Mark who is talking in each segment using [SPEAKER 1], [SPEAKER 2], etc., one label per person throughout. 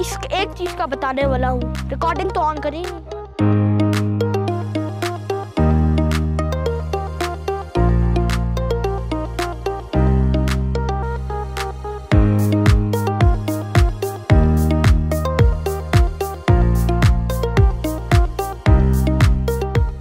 [SPEAKER 1] इस एक चीज का बताने वाला हूँ, रिकॉर्डिंग तो ऑन करी नहीं।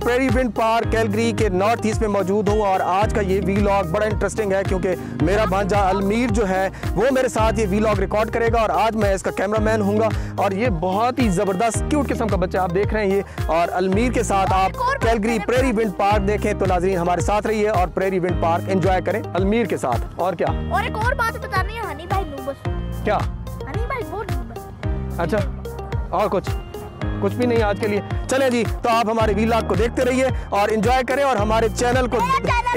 [SPEAKER 2] प्रेरी विंड पार्क कैलगरी के नॉर्थ ईस्ट में मौजूद हूँ और आज का ये वीलॉग बड़ा इंटरेस्टिंग है क्योंकि मेरा भांजा अलमीर जो है वो मेरे साथ ये वीलॉग रिकॉर्ड करेगा और आज मैं इसका कैमरामैन हूँगा। और ये बहुत ही ज़बरदस्त क्यूट किस्म का बच्चा आप देख रहे हैं ये, और अलमीर के साथ आप कैलगरी प्रेरी विंड पार्क देखें। तो नाज़रीन हमारे साथ रहिए और प्रेरी विंड पार्क एंजॉय करें अलमीर के साथ। और क्या,
[SPEAKER 1] और एक और बात बतानी है, हनी भाई नूबस।
[SPEAKER 2] क्या
[SPEAKER 1] हनी भाई बहुत नूबस।
[SPEAKER 2] अच्छा, और कुछ भी नहीं आज के लिए। चलें जी, तो आप हमारे वीलॉग को देखते रहिए और एंजॉय करें और हमारे चैनल को,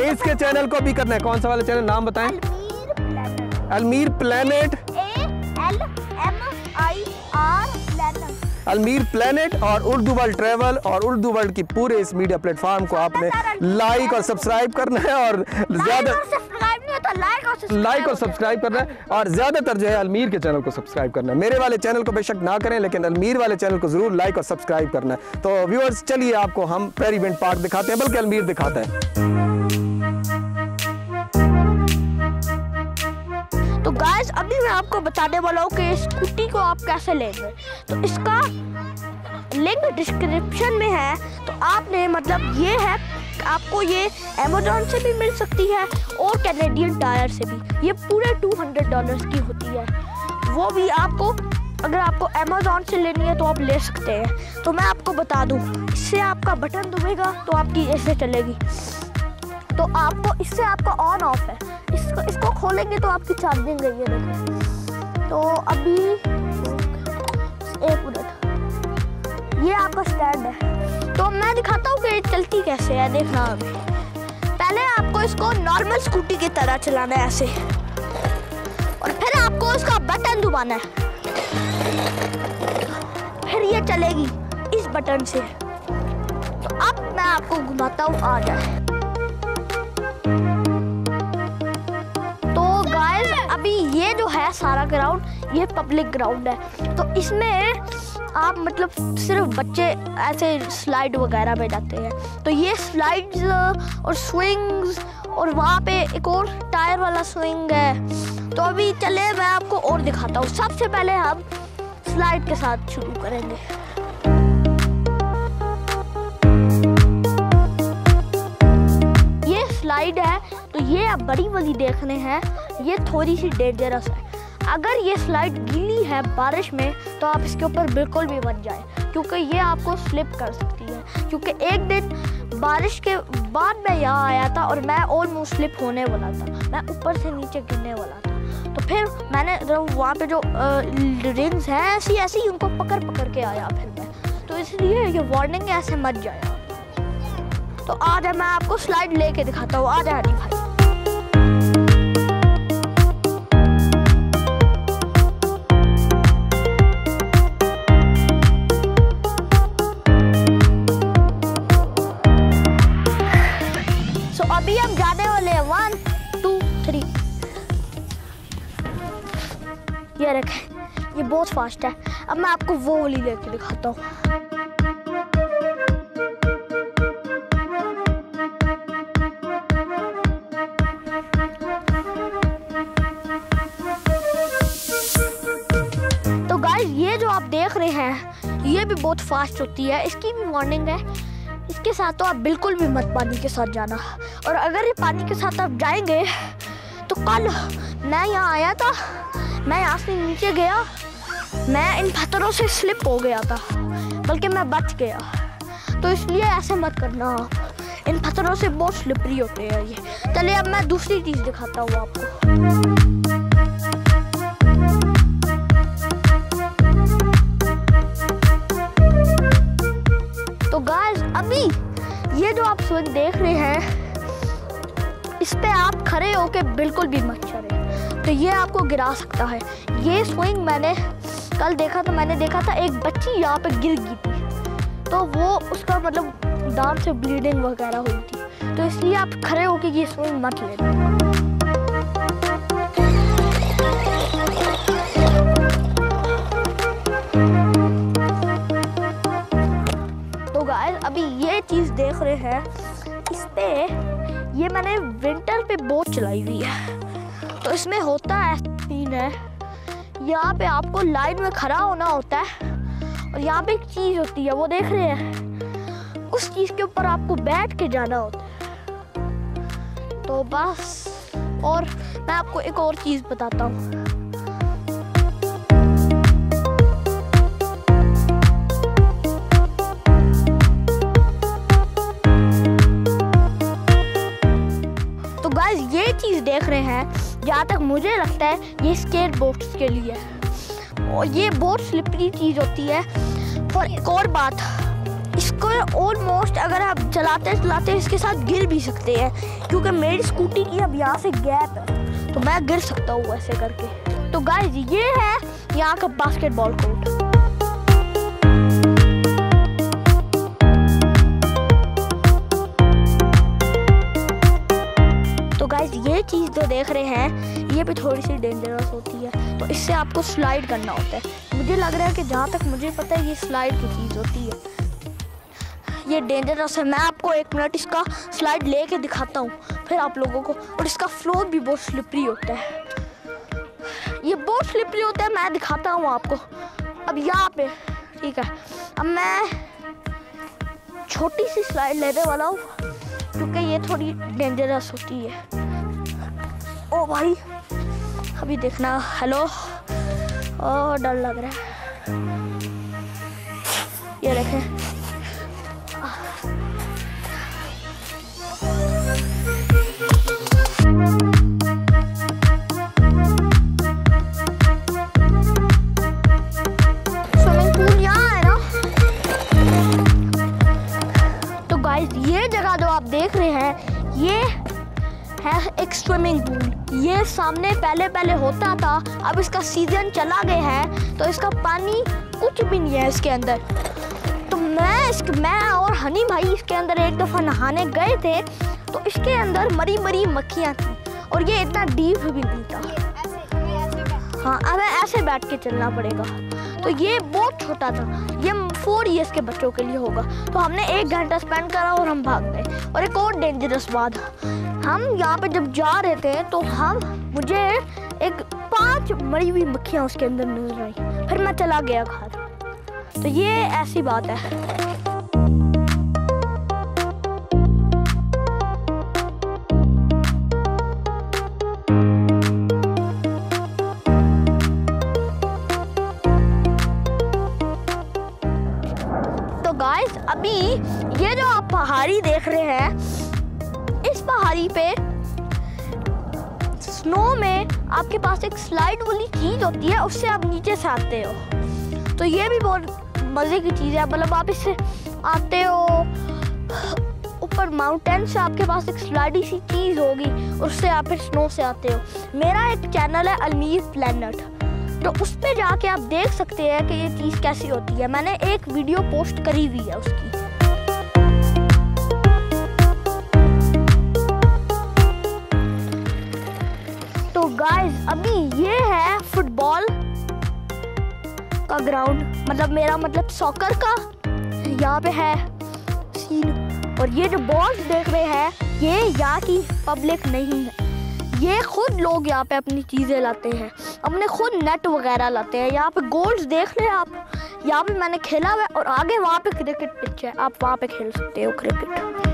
[SPEAKER 2] इसके चैनल को भी करना है। कौन सा वाला चैनल, नाम बताएं? अलमीर प्लैनेट, अलमीर प्लैनेट और उर्दू वर्ल्ड ट्रैवल और उर्दू वर्ल्ड की पूरे इस मीडिया प्लेटफॉर्म को आपने लाइक और सब्सक्राइब करना है और ज़्यादा लाइक और सब्सक्राइब करना है और ज़्यादातर जो है अलमीर के चैनल को सब्सक्राइब करना है। मेरे वाले चैनल को बेशक ना करें लेकिन अलमीर वाले चैनल को ज़रूर लाइक और सब्सक्राइब करना है। तो व्यूअर्स चलिए आपको हम प्रेरी विंड पार्क दिखाते हैं, बल्कि अलमीर दिखाता है।
[SPEAKER 1] तो गाइस अभी मैं आपको बताने वाला हूँ कि स्कूटी को आप कैसे लेंगे। तो इसका लिंक डिस्क्रिप्शन में है। तो आपने मतलब ये है, आपको ये अमेज़न से भी मिल सकती है और कैनेडियन टायर से भी। ये पूरे $200 की होती है। वो भी आपको, अगर आपको अमेज़न से लेनी है तो आप ले सकते हैं। तो मैं आपको बता दूं, इससे आपका बटन दबाएगा तो आपकी ऐसे चलेगी। तो आपको इससे आपका ऑन ऑफ है, इसको खोलेंगे तो आपकी चार्जिंग गई है। देखो तो अभी एक मिनट, ये आपका स्टैंड है। तो मैं दिखाता हूँ कि चलती कैसे है। देखना, अभी पहले आपको इसको नॉर्मल स्कूटी की तरह चलाना है ऐसे, और फिर आपको इसका बटन दबाना है, फिर ये चलेगी इस बटन से। तो अब मैं आपको घुमाता हूँ, आ जाए। तो गाइस अभी ये जो है सारा ग्राउंड ये पब्लिक ग्राउंड है। तो इसमें आप मतलब सिर्फ बच्चे ऐसे स्लाइड वगैरह में जाते हैं। तो ये स्लाइड्स और स्विंग्स, और वहाँ पे एक और टायर वाला स्विंग है। तो अभी चले मैं आपको और दिखाता हूँ। सबसे पहले हम स्लाइड के साथ शुरू करेंगे। ये स्लाइड है, तो ये आप बड़ी वाली देखने हैं, ये थोड़ी सी डेंजरस है। अगर ये स्लाइड गीली है बारिश में तो आप इसके ऊपर बिल्कुल भी मत जाएं, क्योंकि ये आपको स्लिप कर सकती है। क्योंकि एक दिन बारिश के बाद मैं यहाँ आया था और मैं ऑलमोस्ट स्लिप होने वाला था, मैं ऊपर से नीचे गिरने वाला था। तो फिर मैंने वहाँ पे जो रिंग्स हैं ऐसी उनको पकड़ के आया फिर मैं। तो इसलिए ये वार्निंग है, ऐसे मत जाए। तो आज मैं आपको स्लाइड लेके दिखाता हूँ। आ जाए हनी भाई। अभी हम जाने वाले हैं 1 2 3। ये रखें, ये बहुत फास्ट है। अब मैं आपको वो वाली लेके दिखाता हूँ। तो गाइस ये जो आप देख रहे हैं ये भी बहुत फास्ट होती है, इसकी भी वार्निंग है। इसके साथ तो आप बिल्कुल भी मत पानी के साथ जाना। और अगर ये पानी के साथ आप जाएंगे तो कल मैं यहाँ आया था, मैं यहाँ से नीचे गया, मैं इन पत्थरों से स्लिप हो गया था, बल्कि मैं बच गया। तो इसलिए ऐसे मत करना, इन पत्थरों से बहुत स्लिपरी होते हैं ये। चलिए अब मैं दूसरी चीज़ दिखाता हूँ आपको। तो गाइस अभी ये जो आप स्विंग देख रहे हैं, इस पे आप खड़े होके बिल्कुल भी मत चढ़े, तो ये आपको गिरा सकता है। ये स्विंग मैंने कल देखा था, मैंने देखा था एक बच्ची यहाँ पे गिर गई थी, तो वो उसका मतलब दांत से ब्लीडिंग वगैरह हुई थी। तो इसलिए आप खड़े होके ये स्विंग मत लेना। मैंने विंटर पे बोट चलाई हुई है। तो इसमें होता है सीन है, यहाँ पे आपको लाइन में खड़ा होना होता है और यहाँ पे एक चीज़ होती है, वो देख रहे हैं, उस चीज़ के ऊपर आपको बैठ के जाना होता है। तो बस, और मैं आपको एक और चीज़ बताता हूँ। तो गाइस ये चीज़ देख रहे हैं, जहाँ तक मुझे लगता है ये स्केट बोट्स के लिए है और ये बहुत स्लिपरी चीज़ होती है। और एक और बात, इसको ऑलमोस्ट अगर आप चलाते चलाते इसके साथ गिर भी सकते हैं, क्योंकि मेरी स्कूटी की अब यहाँ से गैप है तो मैं गिर सकता हूँ ऐसे करके। तो गाइस ये है यहाँ का बास्केटबॉल कोर्ट। तो गाइस ये चीज़ जो देख रहे हैं ये भी थोड़ी सी डेंजरस होती है, तो इससे आपको स्लाइड करना होता है। मुझे लग रहा है कि जहाँ तक मुझे पता है ये स्लाइड की चीज़ होती है, ये डेंजरस है। मैं आपको 1 मिनट इसका स्लाइड लेके दिखाता हूँ फिर आप लोगों को। और इसका फ्लोर भी बहुत स्लिपरी होता है, ये बहुत स्लिपरी होता है, मैं दिखाता हूँ आपको। अब यहाँ पे ठीक है, अब मैं छोटी सी स्लाइड लेने वाला हूँ क्योंकि ये थोड़ी डेंजरस होती है। ओ भाई अभी देखना, हेलो, ओ डर लग रहा है, ये देखें। स्विमिंग पूल यहाँ है ना। तो गाइस ये जगह जो आप देख रहे हैं ये है एक स्विमिंग पूल। ये सामने पहले होता था, अब इसका सीजन चला गया है तो इसका पानी कुछ भी नहीं है इसके अंदर। तो मैं और हनी भाई इसके अंदर एक दफ़ा नहाने गए थे तो इसके अंदर मरी मरी मक्खियाँ थी और ये इतना डीप भी नहीं था। हाँ, अब ऐसे बैठ के चलना पड़ेगा। तो ये बहुत छोटा था, ये 4 इयर्स के बच्चों के लिए होगा। तो हमने 1 घंटा स्पेंड करा और हम भाग गए। और एक और डेंजरस बात, हम यहाँ पे जब जा रहे थे तो मुझे एक 5 मरी हुई मक्खियाँ उसके अंदर नजर आई, फिर मैं चला गया घर। तो ये ऐसी बात है। तो गाइस अभी ये जो आप पहाड़ी देख रहे हैं, इस पहाड़ी पे स्नो में आपके पास एक स्लाइड वाली चीज होती है, उससे आप नीचे से आते हो। तो ये भी बहुत मजे की चीज है, मतलब आप इससे आते हो ऊपर माउंटेन से, आपके पास एक स्लाइडी सी चीज होगी, उससे आप फिर स्नो से आते हो। मेरा एक चैनल है अलमीर प्लैनेट, तो उस पे जाके आप देख सकते हैं कि ये चीज़ कैसी होती है। मैंने एक वीडियो पोस्ट करी हुई है उसकी। तो गाइस अभी ये है फुटबॉल का ग्राउंड, मतलब सॉकर का यहाँ पे है सीन। और ये जो बॉल्स देख रहे हैं ये यहाँ की पब्लिक नहीं है, ये खुद लोग यहाँ पे अपनी चीज़ें लाते हैं, अपने खुद नेट वगैरह लाते हैं। यहाँ पे गोल्स देख रहे हैं आप, यहाँ पे मैंने खेला हुआ है और आगे वहाँ पे क्रिकेट पिच है, आप वहाँ पे खेल सकते हो क्रिकेट।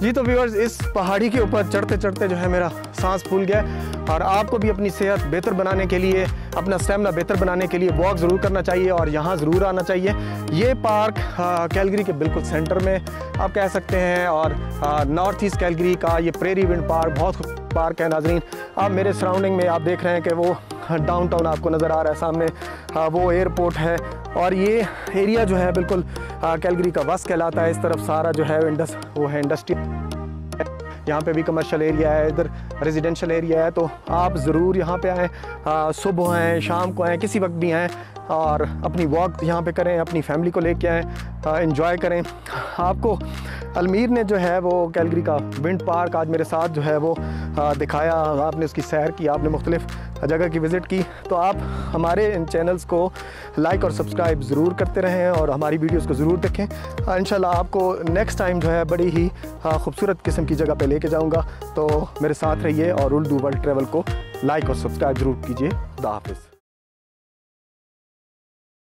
[SPEAKER 2] जी तो व्यूअर्स, इस पहाड़ी के ऊपर चढ़ते चढ़ते जो है मेरा सांस फूल गया। और आपको भी अपनी सेहत बेहतर बनाने के लिए, अपना स्टेमिना बेहतर बनाने के लिए वॉक ज़रूर करना चाहिए और यहाँ ज़रूर आना चाहिए। ये पार्क कैलगरी के बिल्कुल सेंटर में आप कह सकते हैं, और नॉर्थ ईस्ट कैलगरी का ये प्रेरी विंड पार्क बहुत पार्क है नाजरीन। अब मेरे सराउंडिंग में आप देख रहे हैं कि वो डाउनटाउन आपको नज़र आ रहा है सामने, वो एयरपोर्ट है और ये एरिया जो है बिल्कुल कैलगरी का वस्ट कहलाता है। इस तरफ सारा जो है वो है इंडस्ट्री, यहाँ पे भी कमर्शियल एरिया है, इधर रेजिडेंशियल एरिया है। तो आप ज़रूर यहाँ पे आएँ, सुबह आएँ, शाम को आएँ, किसी वक्त भी आएँ और अपनी वॉक यहाँ पे करें, अपनी फैमिली को लेके आएँ, एंजॉय करें। आपको अलमीर ने जो है वो कैलगरी का विंड पार्क आज मेरे साथ जो है वो दिखाया, आपने उसकी सैर की, आपने मुख्तलिफ़ जगह की विज़िट की। तो आप हमारे इन चैनल्स को लाइक और सब्सक्राइब ज़रूर करते रहें और हमारी वीडियोस को ज़रूर देखें। इंशाल्लाह आपको नेक्स्ट टाइम जो है बड़ी ही खूबसूरत किस्म की जगह पे लेके जाऊंगा। तो मेरे साथ रहिए और उर्दू वर्ल्ड ट्रैवल को लाइक और सब्सक्राइब ज़रूर कीजिए। खुदा हाफिज़।